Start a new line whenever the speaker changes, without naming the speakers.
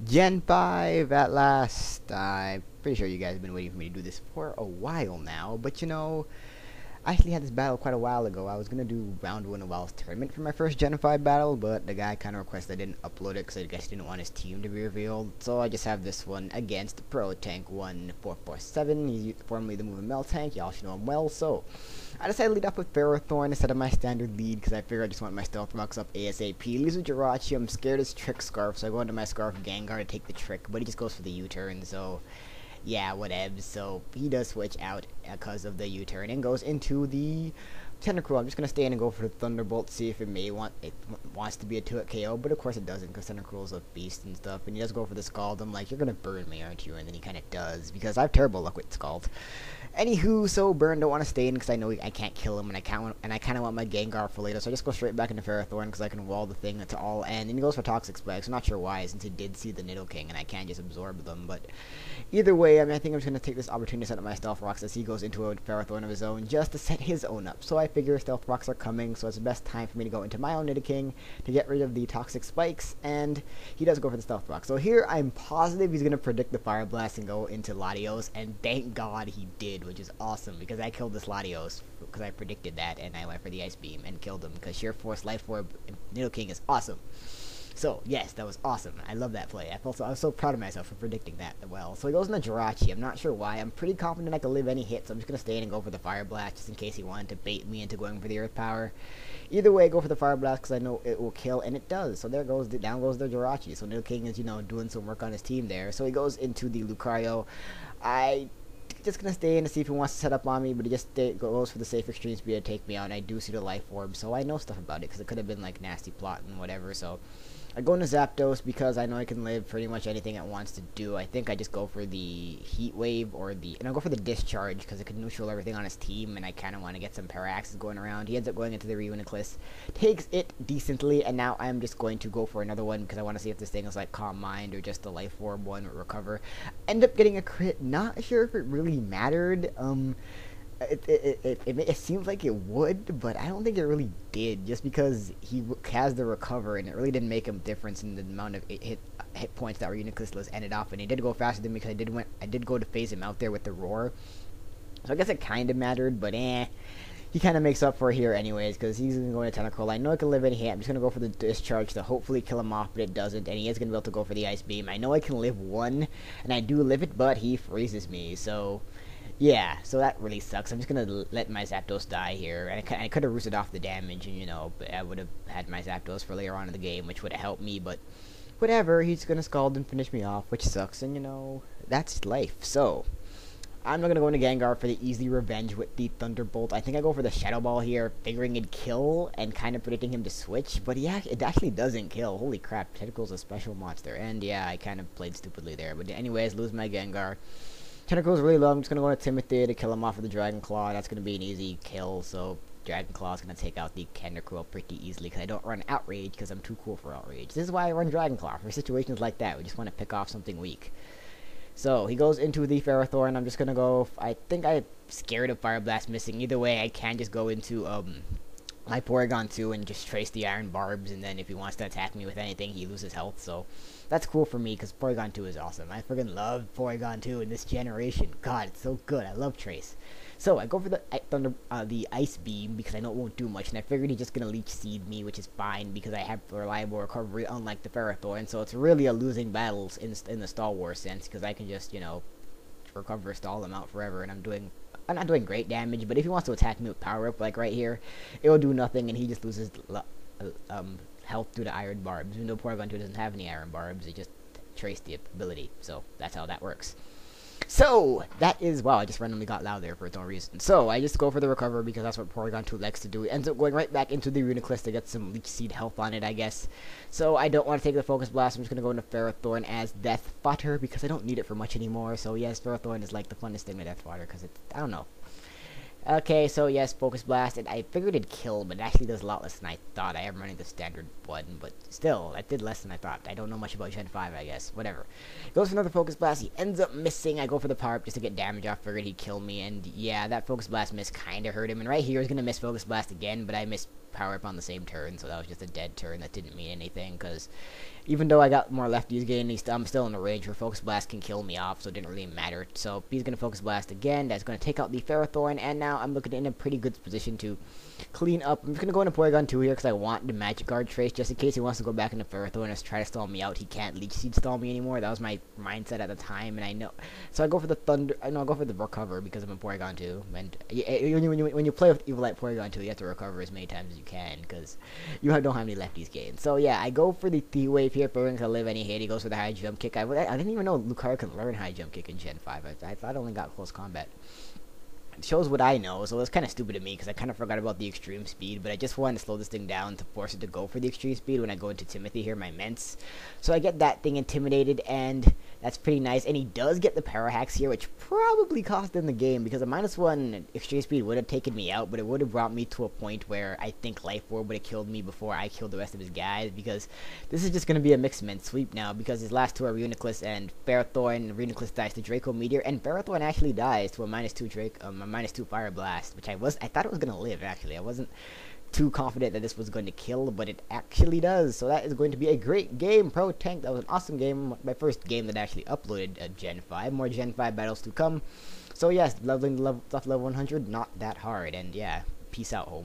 Gen 5 at last. I'm pretty sure you guys have been waiting for me to do this for a while now, but I actually had this battle quite a while ago. I was gonna do round 1 of WoW's tournament for my first Gen 5 battle, but the guy kind of requested I didn't upload it because I guess he didn't want his team to be revealed. So I just have this one against ProTank1447. He's formerly the moving Mel Tank. Y'all should know him well. So I decided to lead up with Ferrothorn instead of my standard lead because I figured I just want my stealth rocks up ASAP. Leaves with Jirachi. I'm scared of his trick scarf, so I go into my scarf Gengar to take the trick, but he just goes for the U-turn. So yeah, whatever. So he does switch out because of the U-turn and goes into the Tentacruel. I'm just gonna stay in and go for the Thunderbolt, see if it wants to be a 2-hit KO, but of course it doesn't because Tentacruel's a beast and stuff. And he does go for the Scald. I'm like, you're gonna burn me, aren't you? And then he kind of does because I have terrible luck with Scald. Anywho, so Burn don't want to stay in because I know I can't kill him, and I kind of want my Gengar for later, so I just go straight back into Ferrothorn because I can wall the thing to all end. And he goes for Toxic Spikes. I'm not sure why, since he did see the Nidoking, and I can't just absorb them. But either way, I think I'm just gonna take this opportunity to set up my Stealth Rocks as he goes into a Ferrothorn of his own, just to set his own up. So I figure Stealth Rocks are coming, so it's the best time for me to go into my own Nidoking to get rid of the Toxic Spikes, and he does go for the Stealth Rock. So here I'm positive he's gonna predict the Fire Blast and go into Latios, and thank God he did, which is awesome because I killed this Latios because I predicted that, and I went for the Ice Beam and killed him because Sheer Force Life Orb Nidoking is awesome. So yes, that was awesome. I love that play. I was so proud of myself for predicting that well. So he goes into Jirachi. I'm not sure why. I'm pretty confident I can live any hit, so I'm just gonna stay in and go for the Fire Blast just in case he wanted to bait me into going for the Earth Power. Either way, go for the Fire Blast because I know it will kill, and it does. So down goes the Jirachi. So Nidoking is doing some work on his team there. So he goes into the Lucario. I just gonna stay in to see if he wants to set up on me, but he just goes for the safe extreme speed to take me out. And I do see the Life Orb, so I know stuff about it because it could have been like nasty plot and whatever. So I go into Zapdos because I know I can live pretty much anything it wants to do. I think I just go for the Heat Wave and I'll go for the Discharge because it can neutral everything on his team, and I kind of want to get some Paraxes going around. He ends up going into the Reuniclus, takes it decently, and now I'm just going to go for another one because I want to see if this thing is like Calm Mind or just the Life Orb one or Recover. End up getting a crit. Not sure if it really mattered. It seems like it would, but I don't think it really did, just because he has the Recover, and it really didn't make a difference in the amount of hit points that Reuniclus ended off, and he did go faster than me because I did go to phase him out there with the Roar, so I guess it kind of mattered, but he kind of makes up for it here anyways, because he's going to go into Tentacruel. I know I can live any hit. I'm just going to go for the Discharge to hopefully kill him off, but it doesn't, and he is going to be able to go for the Ice Beam. I know I can live one, and I do live it, but he freezes me, so yeah, so that really sucks. I'm just gonna let my Zapdos die here. I could have roosted off the damage, and I would have had my Zapdos for later on in the game, which would have helped me, but whatever. He's gonna Scald and finish me off, which sucks, and that's life. So I'm not gonna go into Gengar for the easy revenge with the Thunderbolt. I think I go for the Shadow Ball here, figuring it'd kill and kind of predicting him to switch, but yeah, it actually doesn't kill. Holy crap, Tentacruel's a special monster, and yeah, I kind of played stupidly there, but anyways, lose my Gengar. Tentacruel's really low. I'm just going to go to Timothy to kill him off with the Dragon Claw. That's going to be an easy kill, so Dragon Claw is going to take out the Tentacruel pretty easily because I don't run Outrage because I'm too cool for Outrage. This is why I run Dragon Claw, for situations like that. We just want to pick off something weak. So he goes into the Ferrothorn. I'm just going to go... I think I'm scared of Fire Blast missing. Either way, I can just go into my Porygon 2 and just trace the Iron Barbs, and then if he wants to attack me with anything, he loses health, so that's cool for me, because Porygon 2 is awesome. I friggin' love Porygon 2 in this generation. God, it's so good. I love Trace. So I go for the Ice Beam, because I know it won't do much, and I figured he's just going to Leech Seed me, which is fine, because I have reliable recovery, unlike the Ferrothorn, so it's really a losing battle in the Star Wars sense, because I can just, recover, stall him out forever, and I'm not doing great damage, but if he wants to attack me with Power Up, like right here, it will do nothing, and he just loses health due to Iron Barbs. Even though Porygon 2 doesn't have any Iron Barbs, it just traced the ability, so that's how that works. So, that is... Wow, I just randomly got loud there for its own reason. So, I just go for the Recover because that's what Porygon 2 likes to do. It ends up going right back into the Reuniclus to get some Leech Seed health on it, I guess. So, I don't want to take the Focus Blast. I'm just going to go into Ferrothorn as Death Fodder because I don't need it for much anymore. So, yes, Ferrothorn is like the funnest thing with Death Fodder because it's... I don't know. Okay, so yes, Focus Blast, and I figured it'd kill, but it actually does a lot less than I thought. I am running the standard one, but still, it did less than I thought. I don't know much about Gen 5, I guess. Whatever. Goes for another Focus Blast, he ends up missing. I go for the Power Up just to get damage off, figured he'd kill me, and yeah, that Focus Blast miss kinda hurt him, and right here, he's gonna miss Focus Blast again, but I miss power up on the same turn, so that was just a dead turn that didn't mean anything, because even though I got more lefties getting, I'm still in the range where Focus Blast can kill me off, so it didn't really matter. So he's going to Focus Blast again. That's going to take out the Ferrothorn, and now I'm looking in a pretty good position to clean up. I'm just going to go into Porygon 2 here because I want the Magic Guard trace, just in case he wants to go back into Ferrothorn and try to stall me out. He can't Leech Seed stall me anymore. That was my mindset at the time, and I know. So I go for the Thunder. I know I go for the Recover because I'm in Porygon 2. And when you play with Evilite Porygon 2, you have to recover as many times as you can because you don't have any lefties gained. So yeah, I go for the T-Wave here. Porygon can live any hit. He goes for the high jump kick. I didn't even know Lucario can learn high jump kick in Gen 5. I thought it only got close combat. It shows what I know, so it's kind of stupid of me because I kind of forgot about the extreme speed, but I just wanted to slow this thing down to force it to go for the extreme speed when I go into Timothy here, my Ments. So I get that thing intimidated, and that's pretty nice. And he does get the Power Hacks here, which probably cost him the game because a -1 extreme speed would have taken me out, but it would have brought me to a point where I think Life Orb would have killed me before I killed the rest of his guys, because this is just going to be a mixed Ment sweep now because his last two are Reuniclus and Ferrothorn. Reuniclus dies to Draco Meteor, and Ferrothorn actually dies to a -2 Drake, a -2 Fire Blast, which I thought it was gonna live. Actually, I wasn't too confident that this was going to kill, but it actually does. So that is going to be a great game, Pro Tank. That was an awesome game. My first game that actually uploaded Gen 5. More Gen 5 battles to come. So yes, leveling stuff level 100, not that hard. And yeah, peace out, home.